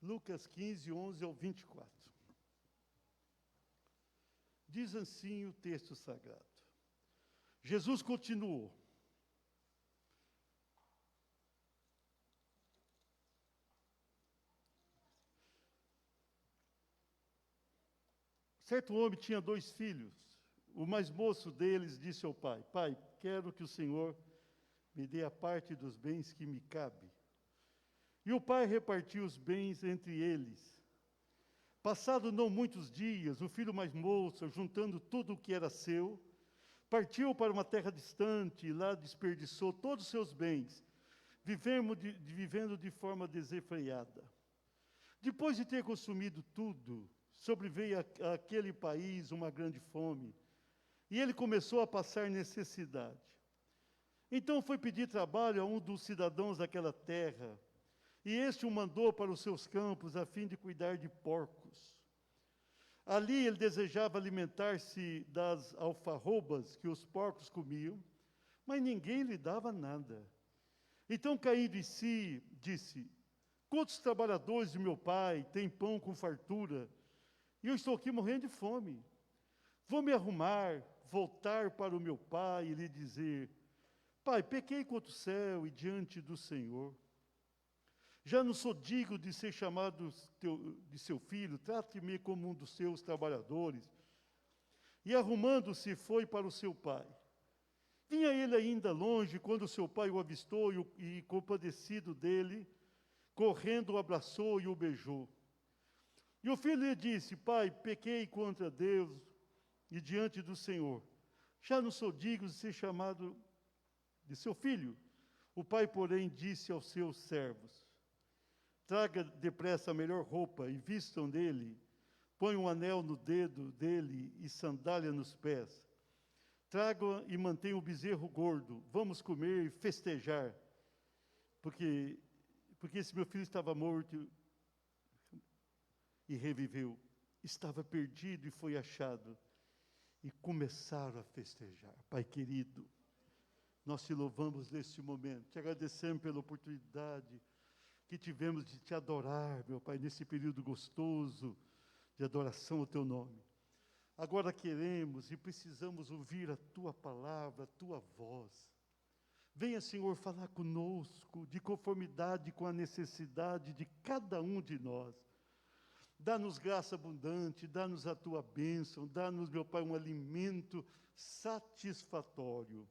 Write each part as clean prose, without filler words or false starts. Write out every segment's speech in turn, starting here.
Lucas 15, 11 ao 24. Diz assim o texto sagrado. Jesus continuou. Certo homem tinha 2 filhos. O mais moço deles disse ao pai: Pai, quero que o Senhor me dê a parte dos bens que me cabe. E o pai repartiu os bens entre eles. Passado não muitos dias, o filho mais moço, juntando tudo o que era seu, partiu para uma terra distante e lá desperdiçou todos os seus bens, vivendo de forma desenfreada. Depois de ter consumido tudo, sobreveio àquele país uma grande fome, e ele começou a passar necessidade. Então foi pedir trabalho a um dos cidadãos daquela terra, e este o mandou para os seus campos a fim de cuidar de porcos. Ali ele desejava alimentar-se das alfarrobas que os porcos comiam, mas ninguém lhe dava nada. Então, caindo em si, disse: Quantos trabalhadores de meu pai têm pão com fartura, e eu estou aqui morrendo de fome? Vou me arrumar, voltar para o meu pai e lhe dizer: Pai, pequei contra o céu e diante do Senhor. Já não sou digno de ser chamado de seu filho, trate-me como um dos seus trabalhadores. E arrumando-se, foi para o seu pai. Vinha ele ainda longe, quando seu pai o avistou e compadecido dele, correndo o abraçou e o beijou. E o filho lhe disse: Pai, pequei contra Deus e diante do Senhor. Já não sou digno de ser chamado de seu filho. O pai, porém, disse aos seus servos: Traga depressa a melhor roupa e vistam dele, põe um anel no dedo dele e sandália nos pés. Traga e mantenha o bezerro gordo, vamos comer e festejar, porque esse meu filho estava morto e reviveu, estava perdido e foi achado. E começaram a festejar. Pai querido, nós te louvamos neste momento, te agradecemos pela oportunidade que tivemos de te adorar, meu Pai, nesse período gostoso de adoração ao teu nome. Agora queremos e precisamos ouvir a tua palavra, a tua voz. Venha, Senhor, falar conosco de conformidade com a necessidade de cada um de nós. Dá-nos graça abundante, dá-nos a tua bênção, dá-nos, meu Pai, um alimento satisfatório.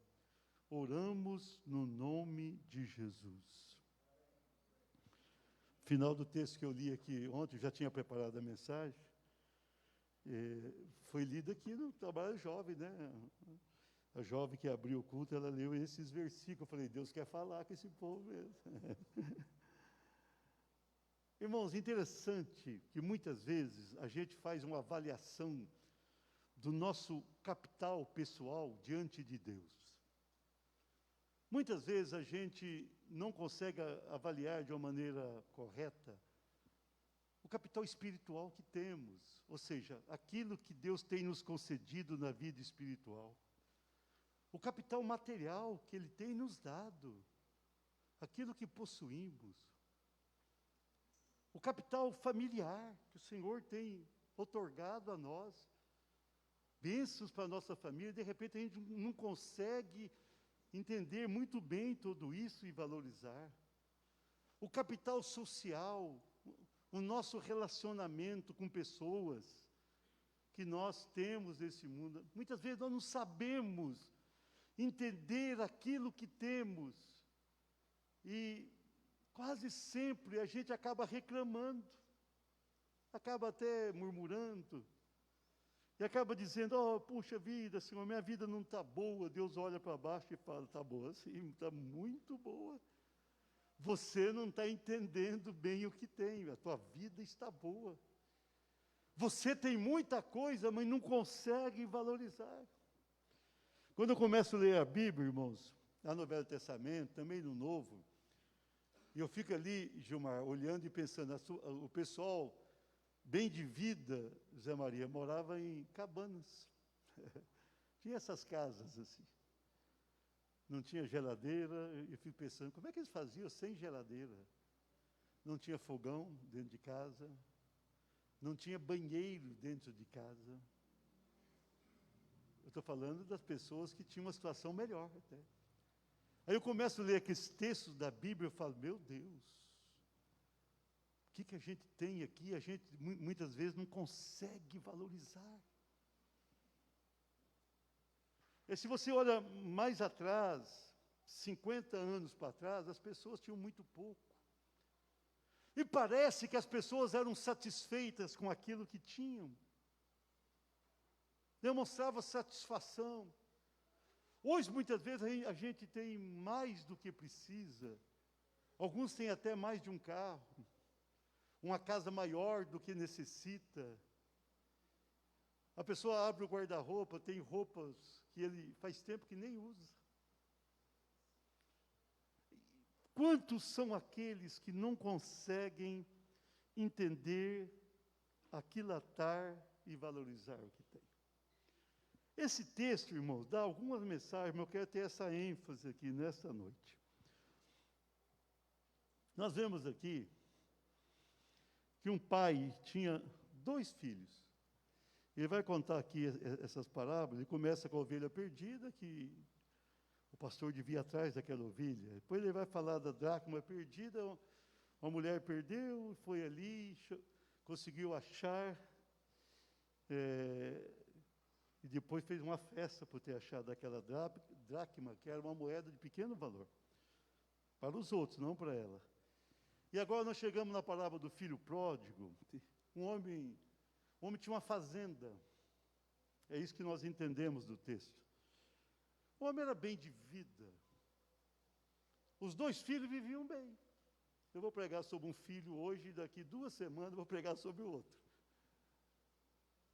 Oramos no nome de Jesus. Final do texto que eu li aqui ontem, eu já tinha preparado a mensagem, foi lido aqui no trabalho jovem, né? A jovem que abriu o culto, ela leu esses versículos. Eu falei: Deus quer falar com esse povo mesmo. Irmãos, interessante que muitas vezes a gente faz uma avaliação do nosso capital pessoal diante de Deus. Muitas vezes a gente não consegue avaliar de uma maneira correta o capital espiritual que temos, ou seja, aquilo que Deus tem nos concedido na vida espiritual. O capital material que Ele tem nos dado, aquilo que possuímos. O capital familiar que o Senhor tem outorgado a nós, bênçãos para a nossa família, de repente a gente não consegue entender muito bem tudo isso e valorizar. O capital social, o nosso relacionamento com pessoas que nós temos nesse mundo. Muitas vezes nós não sabemos entender aquilo que temos e quase sempre a gente acaba reclamando, acaba até murmurando, e acaba dizendo: oh, puxa vida, Senhor, minha vida não está boa. Deus olha para baixo e fala: está boa sim, está muito boa. Você não está entendendo bem o que tem, a tua vida está boa. Você tem muita coisa, mas não consegue valorizar. Quando eu começo a ler a Bíblia, irmãos, lá no Velho Testamento, também no Novo, e eu fico ali, Gilmar, olhando e pensando, o pessoal bem de vida, Zé Maria, morava em cabanas. Tinha essas casas assim. Não tinha geladeira, eu fico pensando, como é que eles faziam sem geladeira? não tinha fogão dentro de casa, não tinha banheiro dentro de casa. Eu estou falando das pessoas que tinham uma situação melhor até. Aí eu começo a ler aqueles textos da Bíblia e falo, meu Deus, o que a gente tem aqui, a gente muitas vezes não consegue valorizar. E se você olha mais atrás, 50 anos para trás, as pessoas tinham muito pouco. E parece que as pessoas eram satisfeitas com aquilo que tinham. Demonstrava satisfação. Hoje, muitas vezes, a gente tem mais do que precisa. Alguns têm até mais de um carro, uma casa maior do que necessita. A pessoa abre o guarda-roupa, tem roupas que ele faz tempo que nem usa. Quantos são aqueles que não conseguem entender, aquilatar e valorizar o que tem? Esse texto, irmãos, dá algumas mensagens, mas eu quero ter essa ênfase aqui nesta noite. Nós vemos aqui que um pai tinha 2 filhos. Ele vai contar aqui essas parábolas, ele começa com a ovelha perdida, que o pastor devia ir atrás daquela ovelha. Depois ele vai falar da dracma perdida, uma mulher perdeu, foi ali, conseguiu achar, e depois fez uma festa por ter achado aquela dracma, que era uma moeda de pequeno valor, para os outros, não para ela. E agora nós chegamos na parábola do filho pródigo. Um homem tinha uma fazenda, é isso que nós entendemos do texto. O homem era bem de vida. Os 2 filhos viviam bem. Eu vou pregar sobre um filho hoje, e daqui 2 semanas eu vou pregar sobre o outro.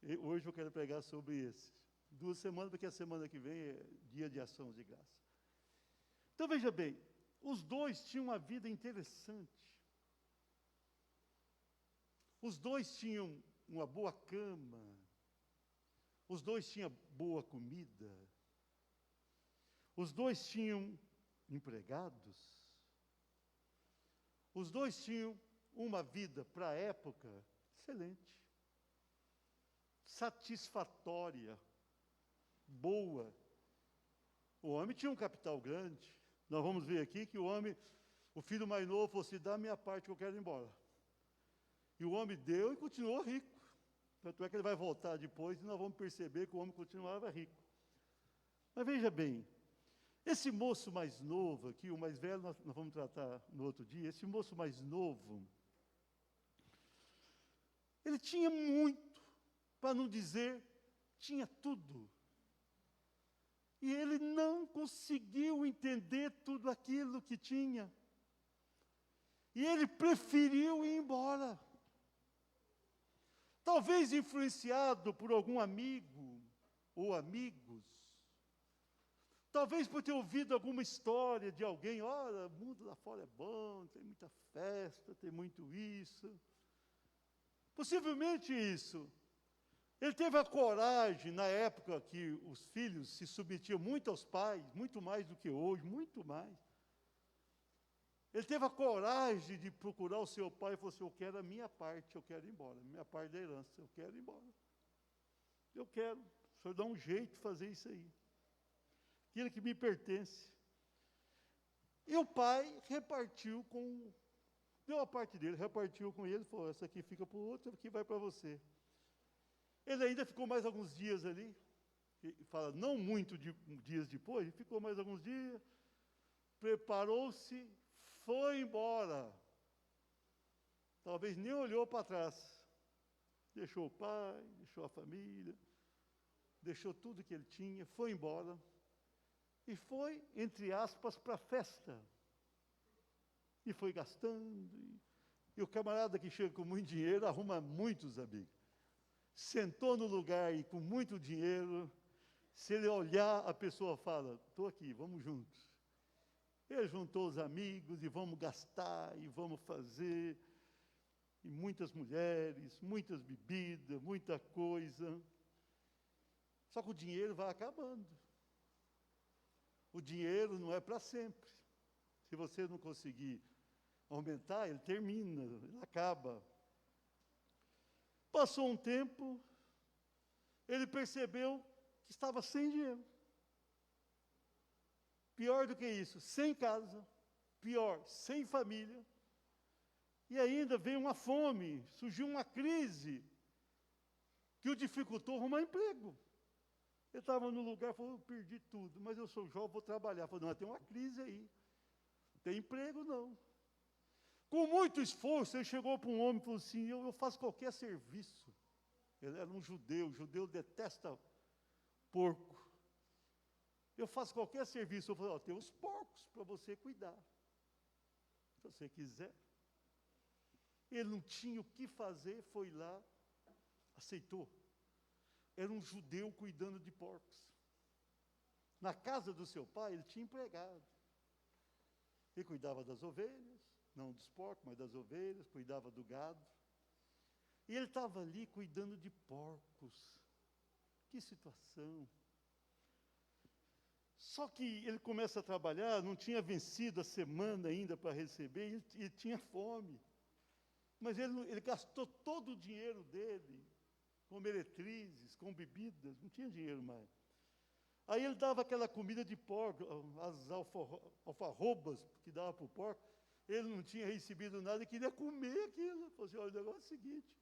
E hoje eu quero pregar sobre esse. 2 semanas, porque a semana que vem é dia de ação de graça. Então veja bem, os 2 tinham uma vida interessante. Os 2 tinham uma boa cama. Os 2 tinham boa comida. Os 2 tinham empregados. Os 2 tinham uma vida, para a época, excelente. Satisfatória. Boa. O homem tinha um capital grande. Nós vamos ver aqui que o filho mais novo falou assim, dá a minha parte que eu quero ir embora. E o homem deu e continuou rico. Tanto é que ele vai voltar depois e nós vamos perceber que o homem continuava rico. Mas veja bem, esse moço mais novo aqui, o mais velho nós vamos tratar no outro dia, esse moço mais novo, ele tinha muito, para não dizer, tinha tudo. E ele não conseguiu entender tudo aquilo que tinha. E ele preferiu ir embora. Talvez influenciado por algum amigo ou amigos. Talvez por ter ouvido alguma história de alguém, olha, o mundo lá fora é bom, tem muita festa, tem muito isso. Possivelmente isso. Ele teve a coragem, na época que os filhos se submetiam muito aos pais, muito mais do que hoje, muito mais. Ele teve a coragem de procurar o seu pai e falou assim, eu quero a minha parte, eu quero ir embora, minha parte da herança, eu quero ir embora. Eu quero, o senhor dá um jeito de fazer isso aí. Aquilo que me pertence. E o pai deu a parte dele, repartiu com ele, falou, essa aqui fica para o outro, essa aqui vai para você. Ele ainda ficou mais alguns dias ali, fala, não muito dias depois, ficou mais alguns dias, preparou-se, foi embora. Talvez nem olhou para trás. Deixou o pai, deixou a família, deixou tudo que ele tinha, foi embora. E foi, entre aspas, para a festa. E foi gastando. E o camarada que chega com muito dinheiro arruma muitos amigos. Sentou no lugar e com muito dinheiro, se ele olhar, a pessoa fala, estou aqui, vamos juntos. Ele juntou os amigos e vamos gastar, e vamos fazer, e muitas mulheres, muitas bebidas, muita coisa. Só que o dinheiro vai acabando. O dinheiro não é para sempre. Se você não conseguir aumentar, ele termina, ele acaba. Passou um tempo, ele percebeu que estava sem dinheiro. Pior do que isso, sem casa, pior, sem família. E ainda veio uma fome, surgiu uma crise que o dificultou arrumar emprego. Ele estava no lugar, falou, eu perdi tudo, mas eu sou jovem, vou trabalhar. Falou, não, tem uma crise aí. Não tem emprego, não. Com muito esforço, ele chegou para um homem e falou assim, eu faço qualquer serviço. Ele era um judeu, o judeu detesta porco. Eu faço qualquer serviço. Eu falei, tem os porcos para você cuidar. Se você quiser. Ele não tinha o que fazer, foi lá, aceitou. Era um judeu cuidando de porcos. Na casa do seu pai, ele tinha empregado. Ele cuidava das ovelhas, não dos porcos, mas das ovelhas, cuidava do gado. E ele estava ali cuidando de porcos. Que situação. Só que ele começa a trabalhar, não tinha vencido a semana ainda para receber, e tinha fome. Mas ele gastou todo o dinheiro dele, com meretrizes, com bebidas, não tinha dinheiro mais. Aí ele dava aquela comida de porco, as alfarrobas que dava para o porco, ele não tinha recebido nada e queria comer aquilo. Falou assim, olha, o negócio é o seguinte,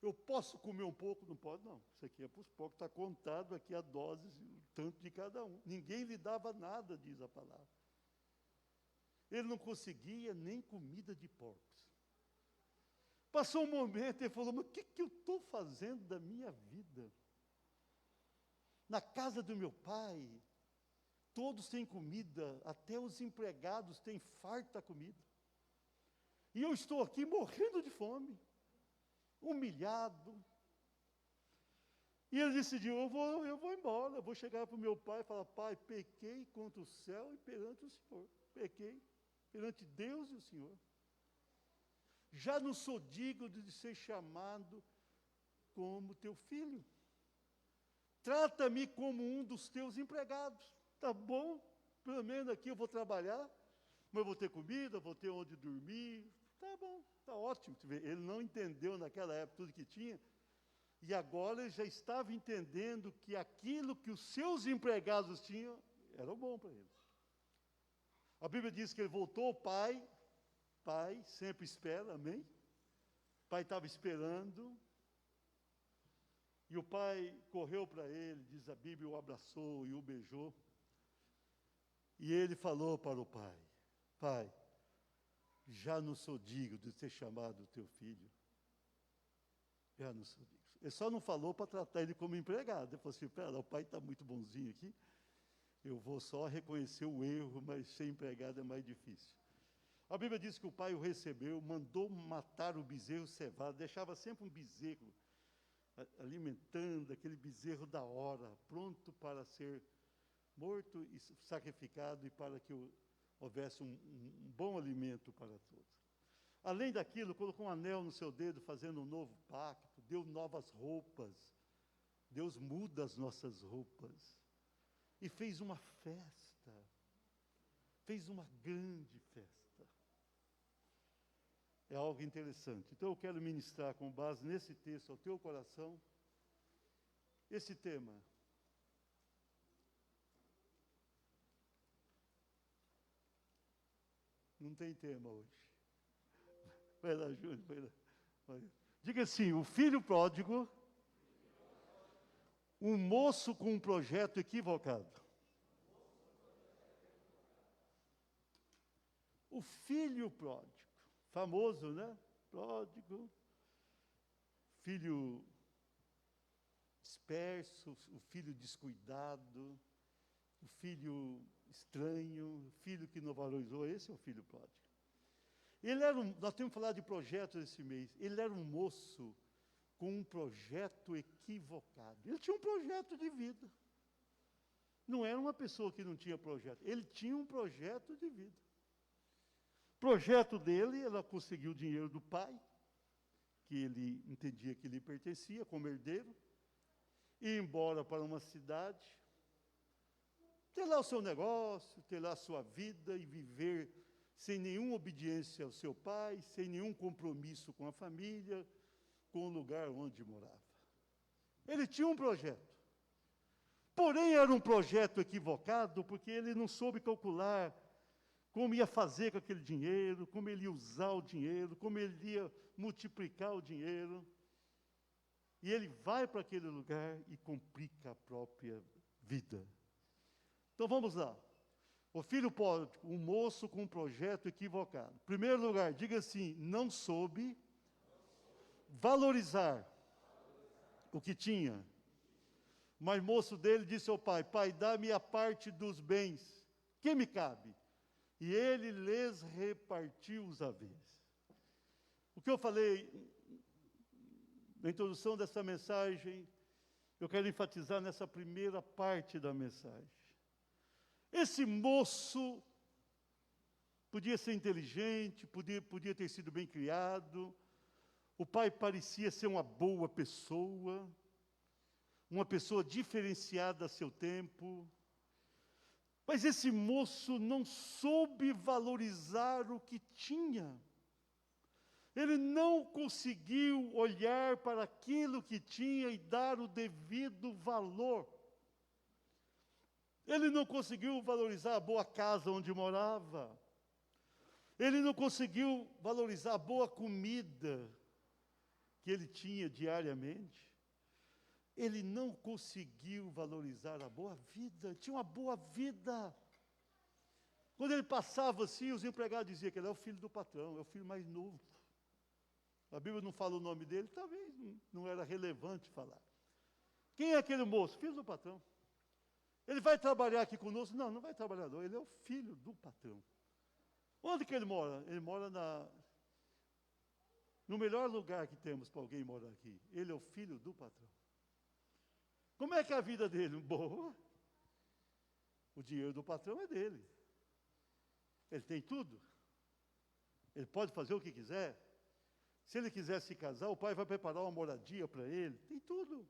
eu posso comer um pouco? Não pode, não. Isso aqui é para os porcos, está contado aqui a doses, tanto de cada um. Ninguém lhe dava nada, diz a palavra. Ele não conseguia nem comida de porcos. Passou um momento e ele falou, mas o que eu estou fazendo da minha vida? Na casa do meu pai, todos têm comida, até os empregados têm farta comida. E eu estou aqui morrendo de fome, humilhado. E ele decidiu, eu vou embora, eu vou chegar para o meu pai e falar, pai, pequei contra o céu e perante o Senhor. Pequei perante Deus e o Senhor. Já não sou digno de ser chamado como teu filho. Trata-me como um dos teus empregados. Tá bom, pelo menos aqui eu vou trabalhar, mas eu vou ter comida, vou ter onde dormir. Tá bom, tá ótimo. Ele não entendeu naquela época tudo que tinha, e agora ele já estava entendendo que aquilo que os seus empregados tinham era bom para ele. A Bíblia diz que ele voltou ao pai sempre espera, amém? O pai estava esperando, e o pai correu para ele, diz a Bíblia, o abraçou e o beijou. E ele falou para o pai, pai, já não sou digno de ser chamado teu filho. Já não sou digno. Ele só não falou para tratar ele como empregado. Ele falou assim, pera, o pai está muito bonzinho aqui, eu vou só reconhecer o erro, mas ser empregado é mais difícil. A Bíblia diz que o pai o recebeu, mandou matar o bezerro cevado, deixava sempre um bezerro alimentando, aquele bezerro da hora, pronto para ser morto e sacrificado e para que houvesse um bom alimento para todos. Além daquilo, colocou um anel no seu dedo, fazendo um novo pacto, deu novas roupas. Deus muda as nossas roupas. E fez uma festa, fez uma grande festa. É algo interessante. Então eu quero ministrar com base nesse texto ao teu coração, esse tema. Não tem tema hoje. Vai lá, Júnior, vai lá. Vai. Diga assim, o filho pródigo, um moço com um projeto equivocado. O filho pródigo, famoso, né? Pródigo, filho disperso, o filho descuidado, o filho estranho, o filho que não valorizou, esse é o filho pródigo. Nós temos que falar de projetos esse mês, ele era um moço com um projeto equivocado. Ele tinha um projeto de vida. Não era uma pessoa que não tinha projeto, ele tinha um projeto de vida. O projeto dele, ela conseguiu o dinheiro do pai, que ele entendia que lhe pertencia, como herdeiro, ir embora para uma cidade, ter lá o seu negócio, ter lá a sua vida e viver sem nenhuma obediência ao seu pai, sem nenhum compromisso com a família, com o lugar onde morava. Ele tinha um projeto. Porém, era um projeto equivocado, porque ele não soube calcular como ia fazer com aquele dinheiro, como ele ia usar o dinheiro, como ele ia multiplicar o dinheiro. E ele vai para aquele lugar e complica a própria vida. Então vamos lá. O filho pródigo, um moço com um projeto equivocado. Em primeiro lugar, diga assim: não soube valorizar o que tinha. Mas moço dele disse ao pai: pai, dá-me a parte dos bens que me cabe. E ele lhes repartiu os haveres. O que eu falei na introdução dessa mensagem, eu quero enfatizar nessa primeira parte da mensagem. Esse moço podia ser inteligente, podia ter sido bem criado, o pai parecia ser uma boa pessoa, uma pessoa diferenciada a seu tempo, mas esse moço não soube valorizar o que tinha. Ele não conseguiu olhar para aquilo que tinha e dar o devido valor. Ele não conseguiu valorizar a boa casa onde morava. Ele não conseguiu valorizar a boa comida que ele tinha diariamente. Ele não conseguiu valorizar a boa vida. Tinha uma boa vida. Quando ele passava assim, os empregados diziam que ele é o filho do patrão, é o filho mais novo. A Bíblia não fala o nome dele, talvez não era relevante falar. Quem é aquele moço? Filho do patrão. Ele vai trabalhar aqui conosco? Não, não vai trabalhar não, ele é o filho do patrão. Onde que ele mora? Ele mora no melhor lugar que temos para alguém morar aqui. Ele é o filho do patrão. Como é que é a vida dele? Boa. O dinheiro do patrão é dele. Ele tem tudo. Ele pode fazer o que quiser. Se ele quiser se casar, o pai vai preparar uma moradia para ele. Tem tudo.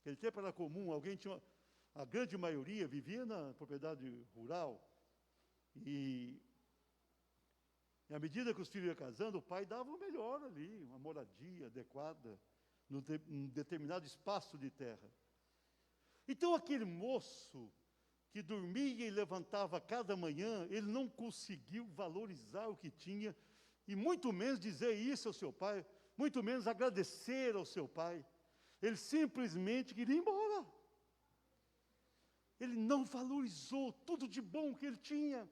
Ele tem para comum. A grande maioria vivia na propriedade rural. E à medida que os filhos iam casando, o pai dava o melhor ali, uma moradia adequada, num determinado espaço de terra. Então aquele moço que dormia e levantava cada manhã, ele não conseguiu valorizar o que tinha, e muito menos dizer isso ao seu pai, muito menos agradecer ao seu pai. Ele simplesmente queria ir embora. Ele não valorizou tudo de bom que ele tinha.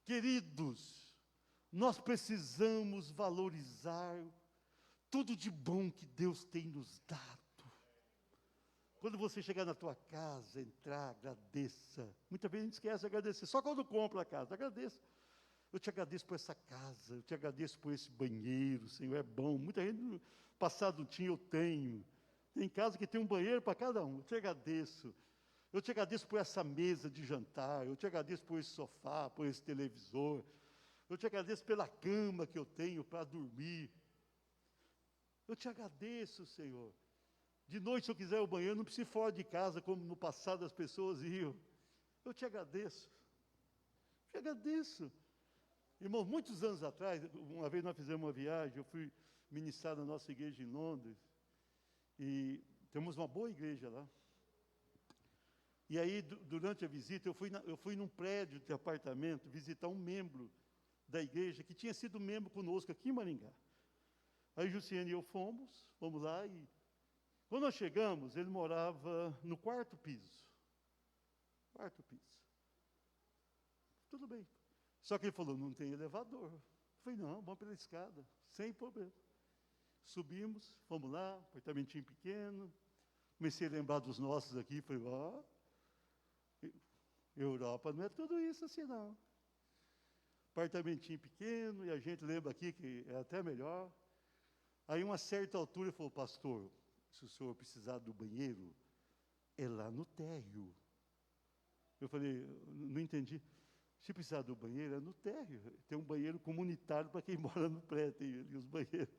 Queridos, nós precisamos valorizar tudo de bom que Deus tem nos dado. Quando você chegar na tua casa, entrar, agradeça. Muitas vezes a gente esquece de agradecer, só quando compra a casa, agradeça. Eu te agradeço por essa casa, eu te agradeço por esse banheiro, Senhor, é bom. Muita gente no passado não tinha, eu tenho. Tem casa que tem um banheiro para cada um, eu te agradeço. Eu te agradeço por essa mesa de jantar, eu te agradeço por esse sofá, por esse televisor. Eu te agradeço pela cama que eu tenho para dormir. Eu te agradeço, Senhor. De noite, se eu quiser ir ao banheiro, não preciso ir fora de casa, como no passado as pessoas iam. Eu te agradeço. Te agradeço. Irmão, muitos anos atrás, uma vez nós fizemos uma viagem, eu fui ministrar na nossa igreja em Londres, e temos uma boa igreja lá. E aí, durante a visita, eu fui num prédio de apartamento visitar um membro da igreja, que tinha sido membro conosco aqui em Maringá. Aí Jussiane e eu fomos lá, e quando nós chegamos, ele morava no quarto piso. Quarto piso. Tudo bem. Só que ele falou, não tem elevador. Eu falei, não, vamos pela escada, sem problema. Subimos, fomos lá, apartamentinho pequeno. Comecei a lembrar dos nossos aqui, falei, Europa não é tudo isso assim, não. Apartamentinho pequeno, e a gente lembra aqui que é até melhor. Aí, uma certa altura, ele falou, pastor, se o senhor precisar do banheiro, é lá no térreo. Eu falei, não entendi. Se precisar do banheiro, é no térreo. Tem um banheiro comunitário para quem mora no prédio, tem ali os banheiros.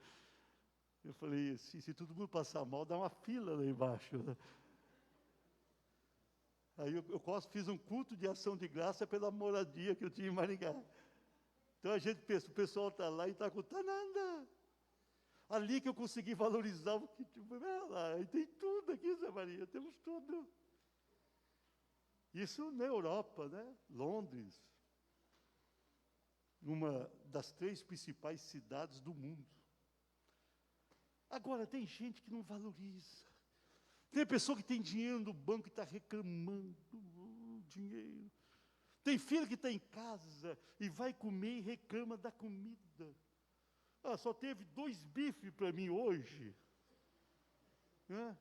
Eu falei, se todo mundo passar mal, dá uma fila lá embaixo. Aí eu quase fiz um culto de ação de graça pela moradia que eu tinha em Maringá. Então a gente pensa, o pessoal está lá e está contando nada. Ali que eu consegui valorizar o que tipo, lá, e tem tudo aqui, Zé Maria, temos tudo. Isso na Europa, né? Londres, uma das 3 principais cidades do mundo. Agora, tem gente que não valoriza. Tem pessoa que tem dinheiro no banco e está reclamando dinheiro. Tem filho que está em casa e vai comer e reclama da comida. Ah, só teve 2 bifes para mim hoje. Né?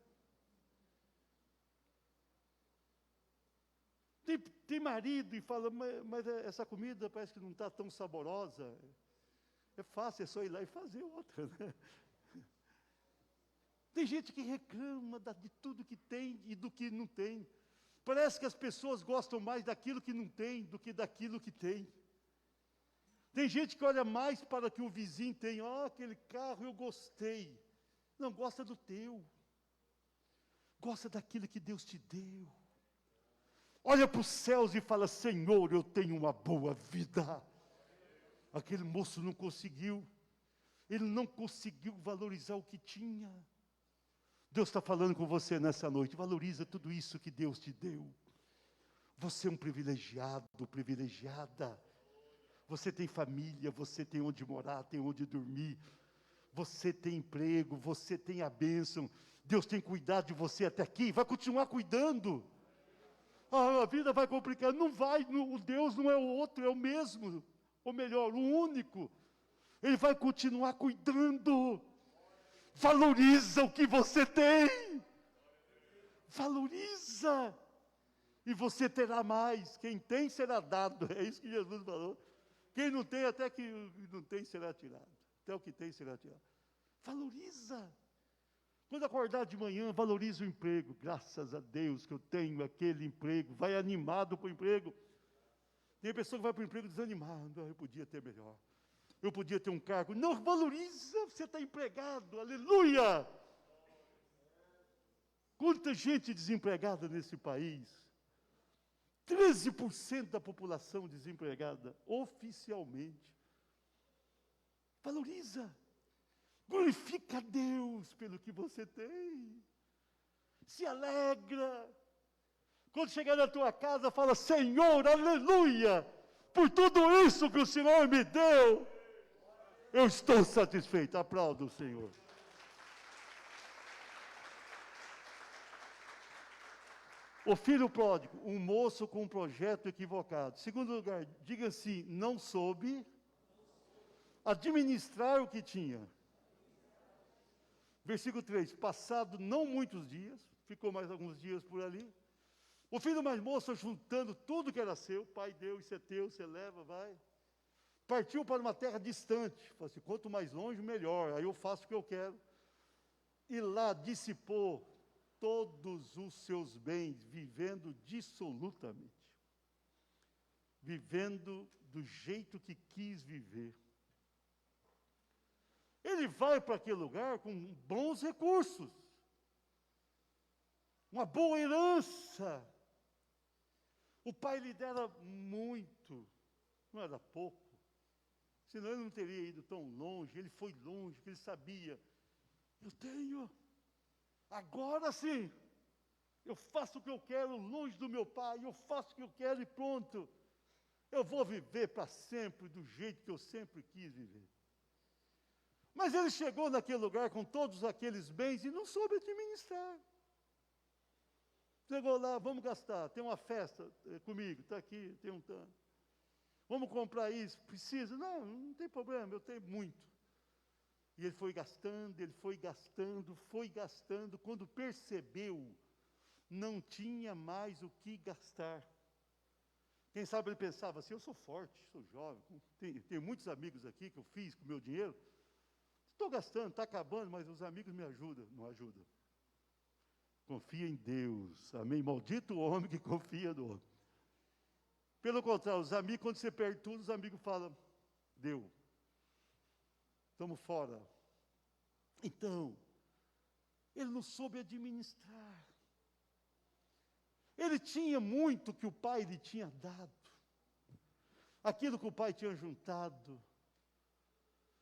Tem marido e fala, mas essa comida parece que não está tão saborosa. É fácil, é só ir lá e fazer outra. Né? Tem gente que reclama de tudo que tem e do que não tem. Parece que as pessoas gostam mais daquilo que não tem do que daquilo que tem. Tem gente que olha mais para o que o vizinho tem. Ah, aquele carro eu gostei. Não, gosta do teu. Gosta daquilo que Deus te deu. Olha para os céus e fala, Senhor, eu tenho uma boa vida. Aquele moço não conseguiu. Ele não conseguiu valorizar o que tinha. Deus está falando com você nessa noite. Valoriza tudo isso que Deus te deu. Você é um privilegiado, privilegiada. Você tem família, você tem onde morar, tem onde dormir. Você tem emprego, você tem a bênção. Deus tem cuidado de você até aqui, vai continuar cuidando. Ah, a vida vai complicar. Não vai, o Deus não é o outro, é o mesmo. Ou melhor, o único. Ele vai continuar cuidando. Valoriza o que você tem. Valoriza. E você terá mais. Quem tem será dado. É isso que Jesus falou. Quem não tem, até que não tem, será tirado. Até o que tem será tirado. Valoriza. Quando acordar de manhã, valoriza o emprego. Graças a Deus que eu tenho aquele emprego. Vai animado para o emprego. Tem pessoa que vai para o emprego desanimada. Eu podia ter melhor. Eu podia ter um cargo. Não, valoriza, você está empregado. Aleluia! Quanta gente desempregada nesse país. 13% da população desempregada, oficialmente. Valoriza. Glorifica a Deus pelo que você tem. Se alegra. Quando chegar na tua casa, fala, Senhor, aleluia, por tudo isso que o Senhor me deu. Eu estou satisfeito. Aplauda o Senhor. O filho pródigo, um moço com um projeto equivocado. Segundo lugar, diga assim, não soube administrar o que tinha. Versículo 3, passado não muitos dias, ficou mais alguns dias por ali, o filho mais moço, juntando tudo que era seu, pai deu, isso é teu, você leva, vai. Partiu para uma terra distante, falou assim, quanto mais longe, melhor, aí eu faço o que eu quero. E lá dissipou todos os seus bens, vivendo dissolutamente. Vivendo do jeito que quis viver. Ele vai para aquele lugar com bons recursos. Uma boa herança. O pai lhe dera muito, não era pouco. Senão ele não teria ido tão longe, ele foi longe, porque ele sabia. Eu tenho, agora sim, eu faço o que eu quero longe do meu pai, eu faço o que eu quero e pronto. Eu vou viver para sempre do jeito que eu sempre quis viver. Mas ele chegou naquele lugar com todos aqueles bens e não soube administrar. Chegou lá, vamos gastar, tem uma festa comigo, está aqui, tem um tanto. Vamos comprar isso, precisa? Não, não tem problema, eu tenho muito. E ele foi gastando, foi gastando, quando percebeu, não tinha mais o que gastar. Quem sabe ele pensava assim, eu sou forte, sou jovem, tenho muitos amigos aqui que eu fiz com o meu dinheiro. Estou gastando, está acabando, mas os amigos me ajudam, não ajudam. Confia em Deus, amém? Maldito o homem que confia no homem. Pelo contrário, os amigos, quando você perde tudo, os amigos falam, deu, estamos fora. Então, ele não soube administrar. Ele tinha muito que o pai lhe tinha dado. Aquilo que o pai tinha juntado.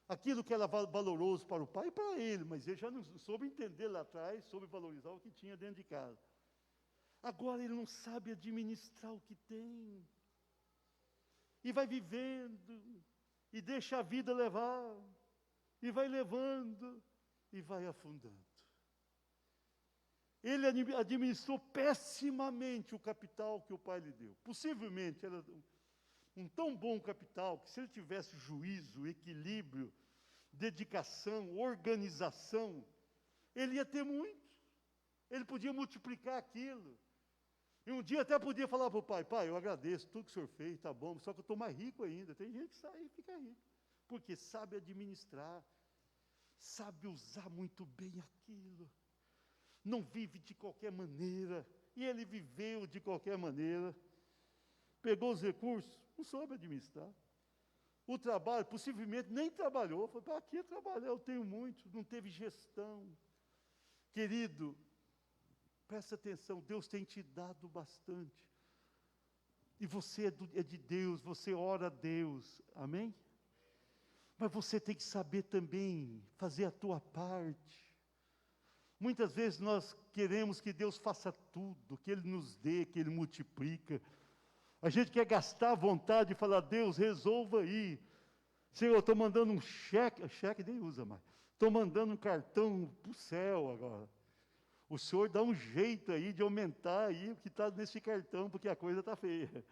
Aquilo que era valoroso para o pai e para ele, mas ele já não soube entender lá atrás, soube valorizar o que tinha dentro de casa. Agora ele não sabe administrar o que tem. E vai vivendo, e deixa a vida levar, e vai levando, e vai afundando. Ele administrou pessimamente o capital que o pai lhe deu. Possivelmente era um tão bom capital que, se ele tivesse juízo, equilíbrio, dedicação, organização, ele ia ter muito. Ele podia multiplicar aquilo. E um dia até podia falar para o pai: pai, eu agradeço tudo que o senhor fez, está bom, só que eu estou mais rico ainda. Tem gente que sai e fica rico, porque sabe administrar, sabe usar muito bem aquilo. Não vive de qualquer maneira. E ele viveu de qualquer maneira. Pegou os recursos, não soube administrar. O trabalho, possivelmente nem trabalhou. Falou: para que trabalhar? Eu tenho muito. Não teve gestão. Querido, presta atenção, Deus tem te dado bastante. E você é de Deus, você ora a Deus. Amém? Mas você tem que saber também fazer a tua parte. Muitas vezes nós queremos que Deus faça tudo, que Ele nos dê, que Ele multiplica. A gente quer gastar à vontade e falar: Deus, resolva aí. Senhor, eu estou mandando um cheque nem usa mais. Estou mandando um cartão para o céu agora. O Senhor dá um jeito aí de aumentar aí o que está nesse cartão, porque a coisa está feia.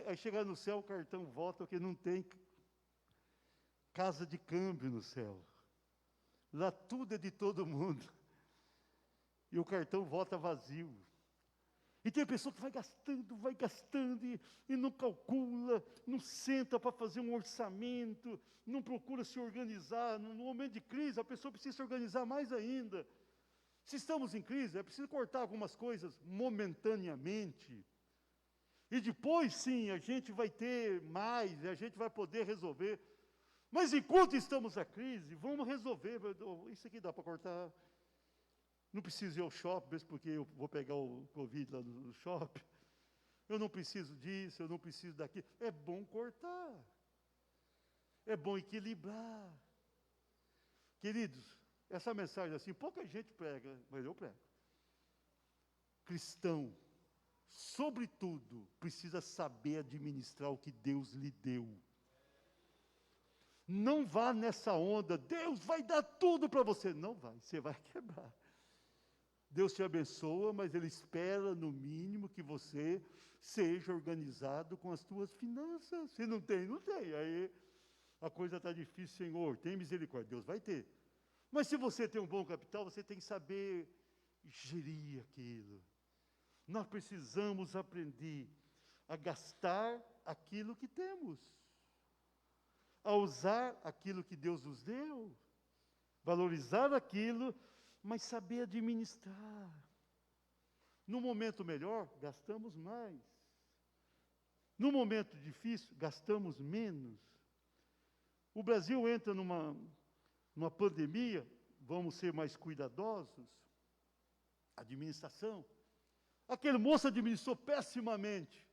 Aí chegar no céu, o cartão volta, porque não tem casa de câmbio no céu. Lá tudo é de todo mundo. E o cartão volta vazio. E tem pessoa que vai gastando e não calcula, não senta para fazer um orçamento, não procura se organizar. No momento de crise, a pessoa precisa se organizar mais ainda. Se estamos em crise, é preciso cortar algumas coisas momentaneamente. E depois, sim, a gente vai ter mais, a gente vai poder resolver. Mas enquanto estamos na crise, vamos resolver. Isso aqui dá para cortar. Não preciso ir ao shopping, mesmo porque eu vou pegar o Covid lá no shopping. Eu não preciso disso, eu não preciso daquilo. É bom cortar. É bom equilibrar. Queridos, essa mensagem assim, pouca gente prega, mas eu prego. Cristão, sobretudo, precisa saber administrar o que Deus lhe deu. Não vá nessa onda: Deus vai dar tudo para você. Não vai, você vai quebrar. Deus te abençoa, mas Ele espera, no mínimo, que você seja organizado com as tuas finanças. Se não tem, não tem. Aí a coisa está difícil. Senhor, tem misericórdia. Deus vai ter. Mas se você tem um bom capital, você tem que saber gerir aquilo. Nós precisamos aprender a gastar aquilo que temos, a usar aquilo que Deus nos deu, valorizar aquilo, mas saber administrar. No momento melhor, gastamos mais. No momento difícil, gastamos menos. O Brasil entra numa pandemia, vamos ser mais cuidadosos. Administração. Aquele moço administrou pessimamente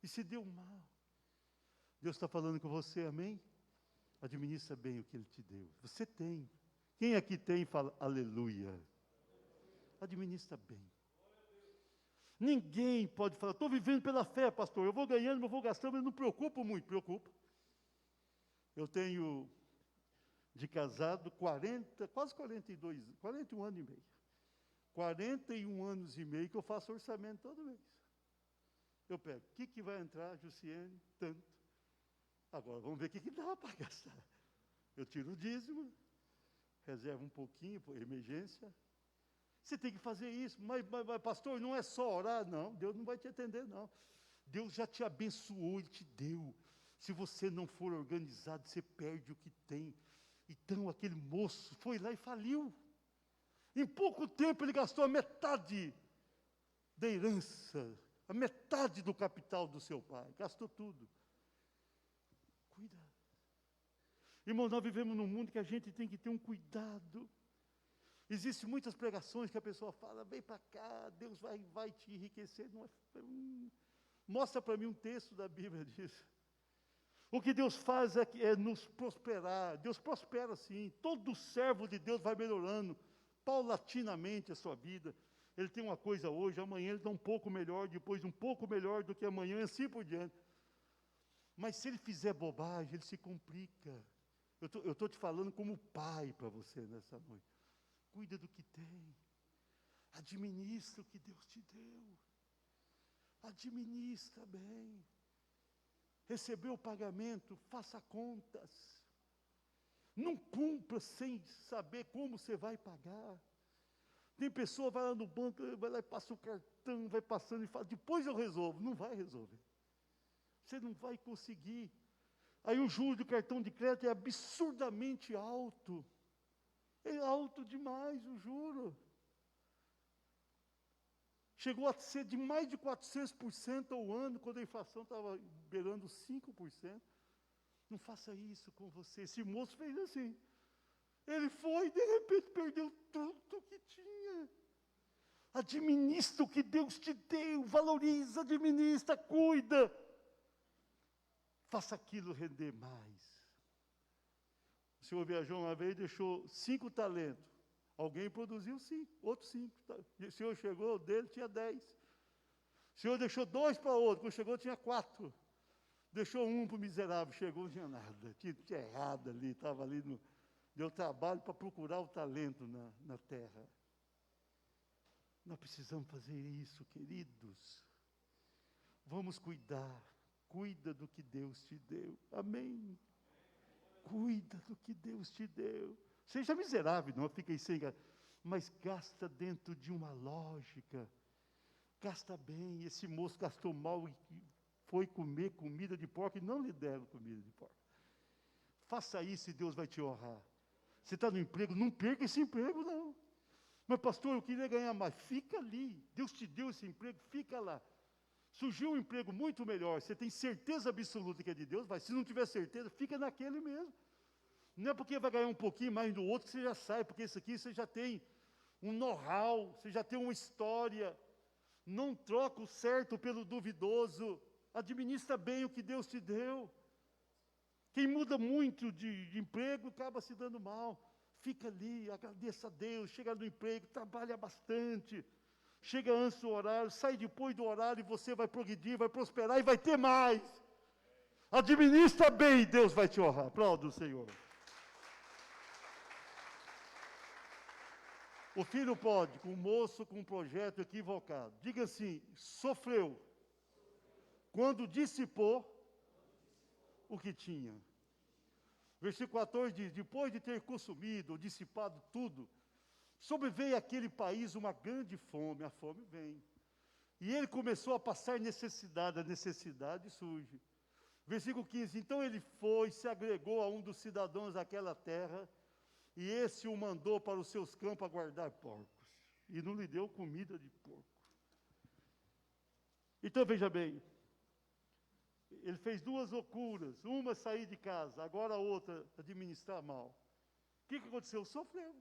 e se deu mal. Deus está falando com você, amém? Administra bem o que Ele te deu. Você tem. Quem aqui tem, fala aleluia. Administra bem. Ninguém pode falar: estou vivendo pela fé, pastor, eu vou ganhando, eu vou gastando, mas não preocupo muito. Preocupa. Eu tenho de casado 40, quase 42, 41 anos e meio. 41 anos e meio que eu faço orçamento todo mês. Eu pego, o que vai entrar, Jussiene? Tanto. Agora, vamos ver o que dá para gastar. Eu tiro o dízimo, reservo um pouquinho por emergência. Você tem que fazer isso. Mas, pastor, não é só orar, não. Deus não vai te atender, não. Deus já te abençoou, Ele te deu. Se você não for organizado, você perde o que tem. Então, aquele moço foi lá e faliu. Em pouco tempo, ele gastou a metade da herança, a metade do capital do seu pai. Gastou tudo. Cuidado. Irmãos, nós vivemos num mundo que a gente tem que ter um cuidado. Existem muitas pregações que a pessoa fala, vem para cá, Deus vai te enriquecer. Não é, mostra para mim um texto da Bíblia disso. O que Deus faz é nos prosperar. Deus prospera sim. Todo servo de Deus vai melhorando paulatinamente a sua vida. Ele tem uma coisa hoje, amanhã ele dá um pouco melhor, depois um pouco melhor do que amanhã, e assim por diante. Mas se ele fizer bobagem, ele se complica. Eu estou te falando como pai para você nessa noite. Cuida do que tem. Administra o que Deus te deu. Administra bem. Recebeu o pagamento, faça contas. Não cumpra sem saber como você vai pagar. Tem pessoa que vai lá no banco, vai lá e passa o cartão, vai passando e fala, depois eu resolvo. Não vai resolver. Você não vai conseguir. Aí o juro do cartão de crédito é absurdamente alto. É alto demais o juro. Chegou a ser de mais de 400% ao ano, quando a inflação estava beirando 5%. Não faça isso com você. Esse moço fez assim. Ele foi, de repente, perdeu tudo que tinha. Administra o que Deus te deu, valoriza, administra, cuida. Faça aquilo render mais. O senhor viajou uma vez e deixou 5 talentos. Alguém produziu 5, outros 5. O senhor chegou, dele tinha 10. O senhor deixou 2 para outro, quando chegou tinha 4. Deixou 1 para o miserável, chegou, não tinha nada. Tinha errado ali, estava ali, deu trabalho para procurar o talento na terra. Nós precisamos fazer isso, queridos. Vamos cuidar. Cuida do que Deus te deu. Amém. Cuida do que Deus te deu. Seja miserável, não fica aí sem, mas gasta dentro de uma lógica. Gasta bem. Esse moço gastou mal e foi comer comida de porco e não lhe deram comida de porco. Faça isso e Deus vai te honrar. Você está no emprego, não perca esse emprego, não. Mas, pastor, eu queria ganhar mais. Fica ali. Deus te deu esse emprego, fica lá. Surgiu um emprego muito melhor, você tem certeza absoluta que é de Deus, vai. Se não tiver certeza, fica naquele mesmo. Não é porque vai ganhar um pouquinho mais do outro que você já sai, porque isso aqui você já tem um know-how, você já tem uma história. Não troca o certo pelo duvidoso. Administra bem o que Deus te deu. Quem muda muito de emprego acaba se dando mal. Fica ali, agradeça a Deus, chega no emprego, trabalha bastante. Chega antes do horário, sai depois do horário e você vai progredir, vai prosperar e vai ter mais. Administra bem e Deus vai te honrar. Aplauda o Senhor. O filho pode, com o moço com um projeto equivocado. Diga assim, sofreu. Quando dissipou o que tinha. Versículo 14 diz, depois de ter consumido, dissipado tudo, sobreveio àquele país uma grande fome, a fome vem. E ele começou a passar necessidade, a necessidade surge. Versículo 15, então ele foi, se agregou a um dos cidadãos daquela terra, e esse o mandou para os seus campos a guardar porcos. E não lhe deu comida de porco. Então veja bem, ele fez 2 loucuras, uma sair de casa, agora a outra administrar mal. O que aconteceu? Sofreu.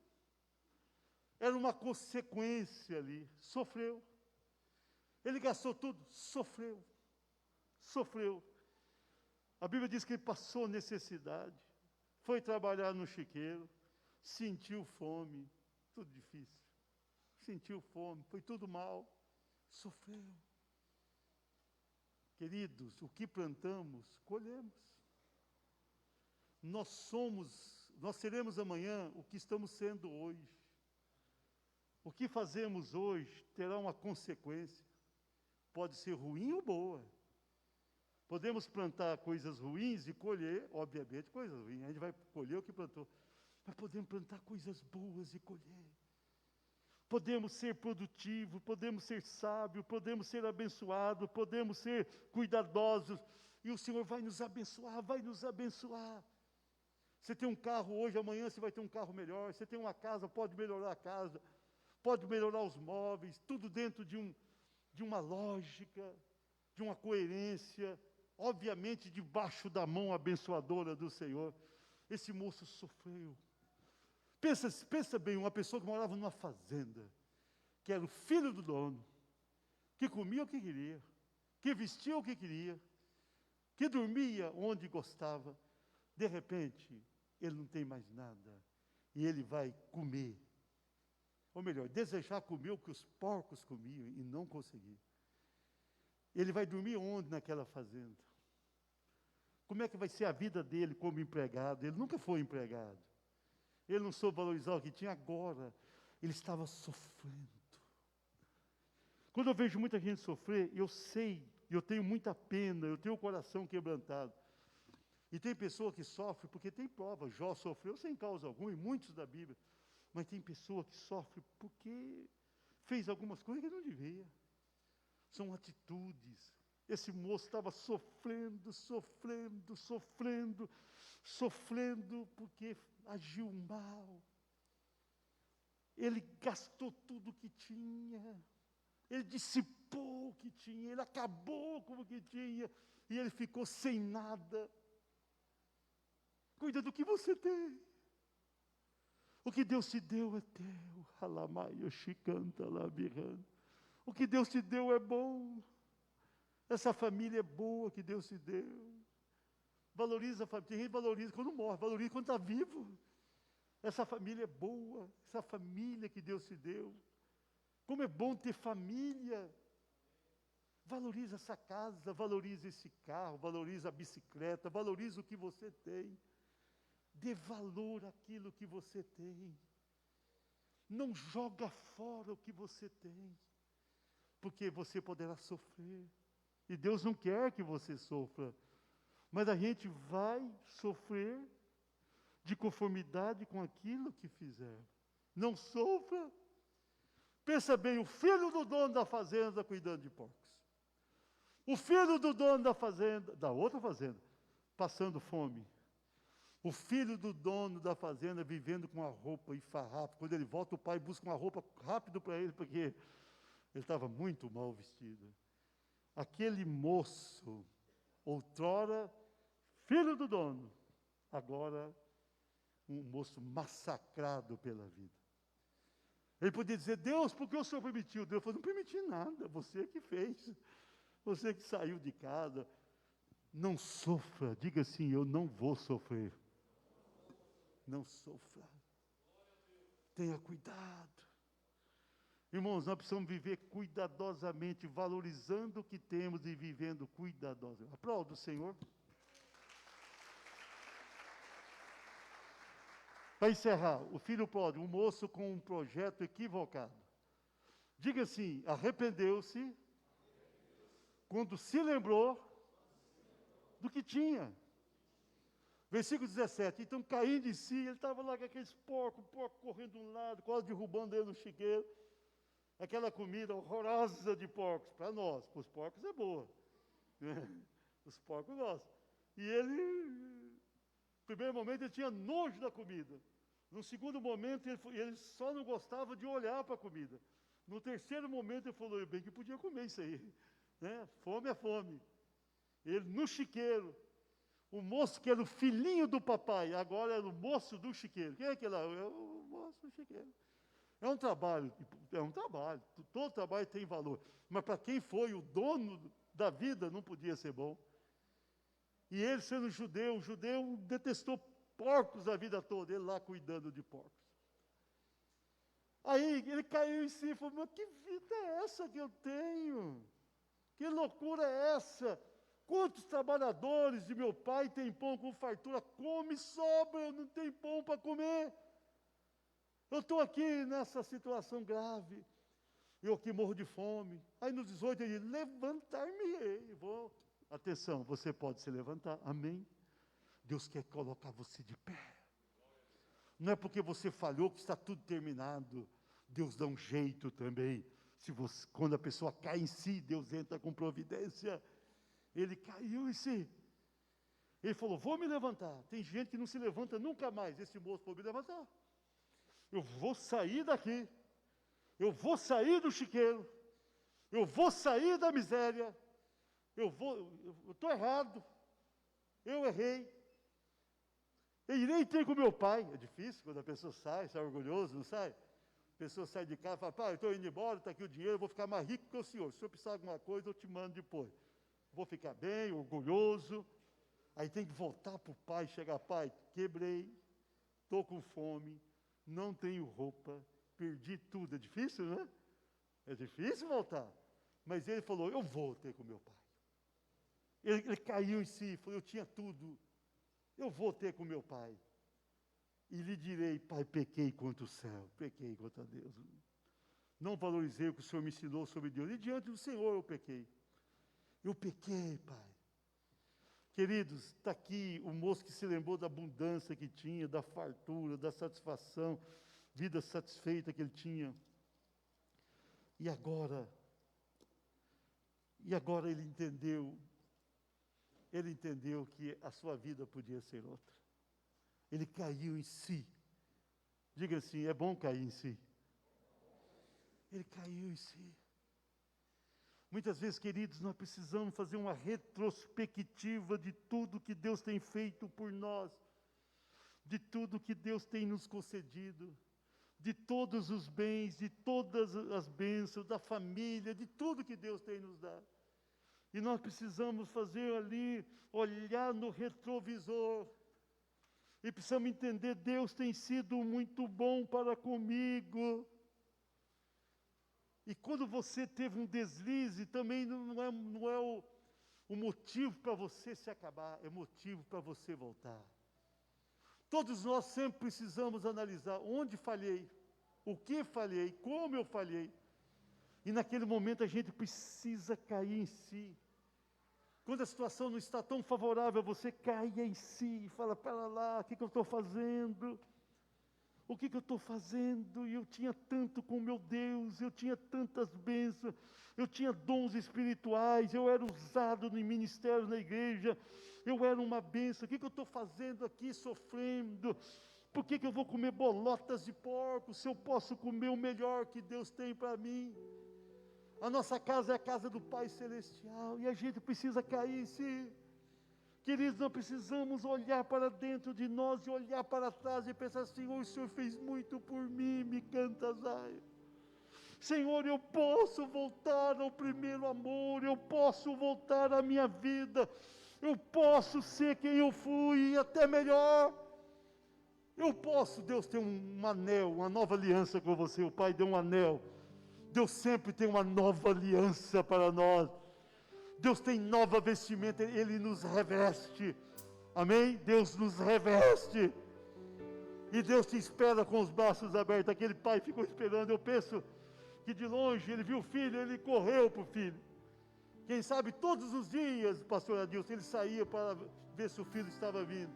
Era uma consequência ali, sofreu. Ele gastou tudo, sofreu. Sofreu. A Bíblia diz que ele passou necessidade, foi trabalhar no chiqueiro, sentiu fome, tudo difícil. Sentiu fome, foi tudo mal, sofreu. Queridos, o que plantamos, colhemos. Nós seremos amanhã o que estamos sendo hoje. O que fazemos hoje terá uma consequência. Pode ser ruim ou boa. Podemos plantar coisas ruins e colher, obviamente, coisas ruins. A gente vai colher o que plantou. Mas podemos plantar coisas boas e colher. Podemos ser produtivos, podemos ser sábios, podemos ser abençoados, podemos ser cuidadosos. E o Senhor vai nos abençoar, vai nos abençoar. Você tem um carro hoje, amanhã você vai ter um carro melhor. Você tem uma casa, pode melhorar a casa. Pode melhorar os móveis, tudo dentro de uma lógica, de uma coerência, obviamente debaixo da mão abençoadora do Senhor. Esse moço sofreu. Pensa bem, uma pessoa que morava numa fazenda, que era o filho do dono, que comia o que queria, que vestia o que queria, que dormia onde gostava. De repente, ele não tem mais nada. E ele vai comer. Ou melhor, desejar comer o que os porcos comiam e não conseguir. Ele vai dormir onde naquela fazenda? Como é que vai ser a vida dele como empregado? Ele nunca foi empregado. Ele não soube valorizar o que tinha agora. Ele estava sofrendo. Quando eu vejo muita gente sofrer, eu sei, eu tenho muita pena, eu tenho o coração quebrantado. E tem pessoa que sofre porque tem prova. Jó sofreu sem causa alguma, e muitos da Bíblia. Mas tem pessoa que sofre porque fez algumas coisas que não devia. São atitudes. Esse moço estava sofrendo porque agiu mal. Ele gastou tudo o que tinha. Ele dissipou o que tinha. Ele acabou com o que tinha. E ele ficou sem nada. Cuida do que você tem. O que Deus te deu é teu. Alamaio, chicanta, labirando. O que Deus te deu é bom. Essa família é boa que Deus te deu. Valoriza a família. Tem gente que valoriza quando morre, valoriza quando está vivo. Essa família é boa. Essa família que Deus te deu. Como é bom ter família. Valoriza essa casa, valoriza esse carro, valoriza a bicicleta, valoriza o que você tem. Dê valor àquilo que você tem. Não joga fora o que você tem. Porque você poderá sofrer. E Deus não quer que você sofra. Mas a gente vai sofrer de conformidade com aquilo que fizer. Não sofra. Pensa bem, o filho do dono da fazenda cuidando de porcos. O filho do dono da fazenda, da outra fazenda, passando fome. O filho do dono da fazenda vivendo com a roupa e farrapo. Quando ele volta, o pai busca uma roupa rápido para ele, porque ele estava muito mal vestido. Aquele moço, outrora, filho do dono, agora um moço massacrado pela vida. Ele podia dizer, Deus, por que o Senhor permitiu? Deus falou, não permiti nada, você que fez. Você que saiu de casa. Não sofra, diga assim, eu não vou sofrer. Não sofra. Tenha cuidado. Irmãos, nós precisamos viver cuidadosamente, valorizando o que temos e vivendo cuidadosamente. Aplauda o Senhor. Para encerrar, o filho pródigo, um moço com um projeto equivocado. Diga assim, arrependeu-se quando se lembrou do que tinha. Versículo 17, então caindo em si, ele estava lá com aqueles porcos, o porco correndo de um lado, quase derrubando ele no chiqueiro. Aquela comida horrorosa de porcos, para nós, para os porcos é boa. Os porcos gostam. E ele, no primeiro momento, ele tinha nojo da comida. No segundo momento, ele só não gostava de olhar para a comida. No terceiro momento, ele falou, bem que podia comer isso aí. Né? Fome é fome. Ele no chiqueiro. O moço que era o filhinho do papai, agora era o moço do chiqueiro. Quem é que lá? É o moço do chiqueiro. É um trabalho. Todo trabalho tem valor. Mas para quem foi o dono da vida, não podia ser bom. E ele sendo judeu, o judeu detestou porcos a vida toda, ele lá cuidando de porcos. Aí ele caiu em si e falou, mas que vida é essa que eu tenho? Que loucura é essa? Quantos trabalhadores de meu pai têm pão com fartura? Come, sobra, eu não tenho pão para comer. Eu estou aqui nessa situação grave. Eu aqui morro de fome. Aí no 18 ele diz, levantar-me-ei. Atenção, você pode se levantar. Amém? Deus quer colocar você de pé. Não é porque você falhou que está tudo terminado. Deus dá um jeito também. Quando a pessoa cai em si, Deus entra com providência. Ele caiu em si. Ele falou, vou me levantar. Tem gente que não se levanta nunca mais. Esse moço pode me levantar. Eu vou sair daqui. Eu vou sair do chiqueiro. Eu vou sair da miséria. Eu estou errado. Eu errei. Eu irei ter com meu pai. É difícil quando a pessoa sai orgulhoso, não sai? A pessoa sai de casa e fala, pai, eu estou indo embora, está aqui o dinheiro, eu vou ficar mais rico que o senhor. Se o senhor precisar de alguma coisa, eu te mando depois. Vou ficar bem, orgulhoso. Aí tem que voltar para o pai, chegar, pai, quebrei, estou com fome, não tenho roupa, perdi tudo. É difícil, né? É difícil voltar. Mas ele falou, eu vou ter com meu pai. Ele caiu em si, falou, eu tinha tudo. Eu vou ter com meu pai. E lhe direi, pai, pequei contra o céu, pequei contra Deus. Não valorizei o que o Senhor me ensinou sobre Deus. E diante do Senhor eu pequei. Eu pequei, pai. Queridos, está aqui o moço que se lembrou da abundância que tinha, da fartura, da satisfação, vida satisfeita que ele tinha. E agora ele entendeu que a sua vida podia ser outra. Ele caiu em si. Diga assim, é bom cair em si. Ele caiu em si. Muitas vezes, queridos, nós precisamos fazer uma retrospectiva de tudo que Deus tem feito por nós, de tudo que Deus tem nos concedido, de todos os bens, de todas as bênçãos, da família, de tudo que Deus tem nos dado. E nós precisamos fazer ali, olhar no retrovisor, e precisamos entender, Deus tem sido muito bom para comigo. E quando você teve um deslize, também não é o motivo para você se acabar, é motivo para você voltar. Todos nós sempre precisamos analisar onde falhei, o que falhei, como eu falhei. E naquele momento a gente precisa cair em si. Quando a situação não está tão favorável, você caia em si e fala, para lá, o que eu estou fazendo? O que eu estou fazendo? E eu tinha tanto com meu Deus, eu tinha tantas bênçãos, eu tinha dons espirituais, eu era usado no ministério, na igreja, eu era uma bênção. O que eu estou fazendo aqui sofrendo? Por que eu vou comer bolotas de porco, se eu posso comer o melhor que Deus tem para mim? A nossa casa é a casa do Pai Celestial, e a gente precisa cair em si. Queridos, nós precisamos olhar para dentro de nós e olhar para trás e pensar, Senhor, o Senhor fez muito por mim, me canta, Zai. Senhor, eu posso voltar ao primeiro amor, eu posso voltar à minha vida, eu posso ser quem eu fui e até melhor. Eu posso, Deus tem um anel, uma nova aliança com você, o Pai deu um anel. Deus sempre tem uma nova aliança para nós. Deus tem nova vestimenta, Ele nos reveste. Amém? Deus nos reveste. E Deus te espera com os braços abertos. Aquele pai ficou esperando. Eu penso que de longe ele viu o filho, ele correu para o filho. Quem sabe todos os dias, pastor Adilson, ele saía para ver se o filho estava vindo.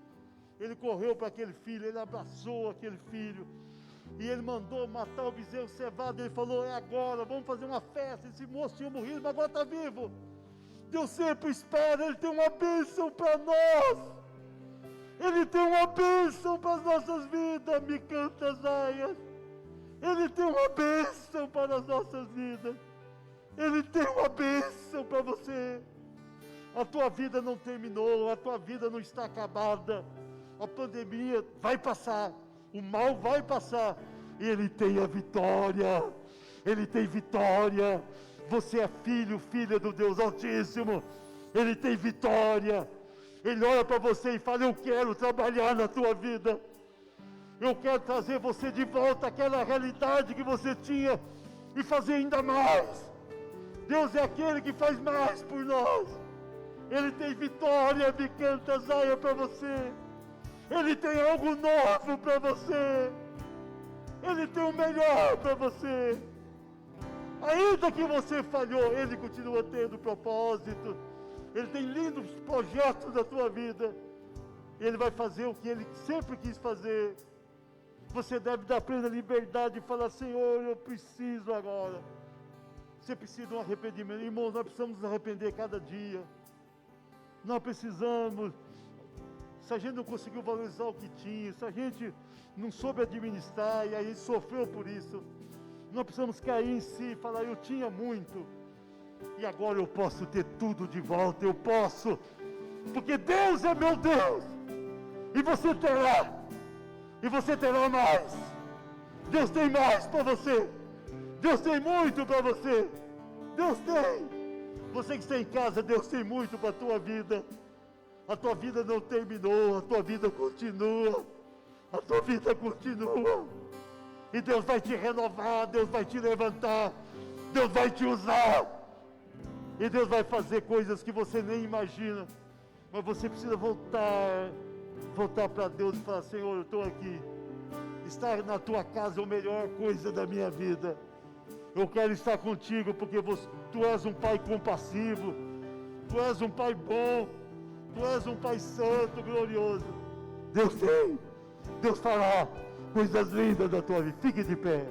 Ele correu para aquele filho, ele abraçou aquele filho. E ele mandou matar o bezerro cevado. Ele falou, é agora, vamos fazer uma festa. Esse moço tinha morrido, mas agora está vivo. Deus sempre espera, Ele tem uma bênção para nós. Ele tem uma bênção para as nossas vidas, me canta, Zaias. Ele tem uma bênção para as nossas vidas. Ele tem uma bênção para você. A tua vida não terminou, a tua vida não está acabada. A pandemia vai passar, o mal vai passar. E Ele tem a vitória. Ele tem vitória. Você é filho, filha do Deus Altíssimo. Ele tem vitória. Ele olha para você e fala, eu quero trabalhar na tua vida. Eu quero trazer você de volta àquela realidade que você tinha e fazer ainda mais. Deus é aquele que faz mais por nós. Ele tem vitória, me canta, Zaia, para você. Ele tem algo novo para você. Ele tem o melhor para você. Ainda que você falhou, Ele continua tendo propósito. Ele tem lindos projetos na tua vida. Ele vai fazer o que Ele sempre quis fazer. Você deve dar plena liberdade e falar, Senhor, eu preciso agora. Você precisa de um arrependimento. Irmãos, nós precisamos nos arrepender cada dia. Nós precisamos. Se a gente não conseguiu valorizar o que tinha, se a gente não soube administrar e aí sofreu por isso, nós precisamos cair em si e falar, eu tinha muito, e agora eu posso ter tudo de volta, eu posso, porque Deus é meu Deus, E você terá. E você terá mais. Deus tem mais para você. Deus tem muito para você. Deus tem. Você que está em casa, Deus tem muito para a tua vida. A tua vida não terminou, a tua vida continua. A tua vida continua. E Deus vai te renovar, Deus vai te levantar, Deus vai te usar. E Deus vai fazer coisas que você nem imagina. Mas você precisa voltar para Deus e falar: Senhor, eu estou aqui. Estar na tua casa é a melhor coisa da minha vida. Eu quero estar contigo porque tu és um pai compassivo. Tu és um pai bom. Tu és um pai santo, glorioso. Deus tem. Deus fará coisas lindas da tua vida. Fique de pé.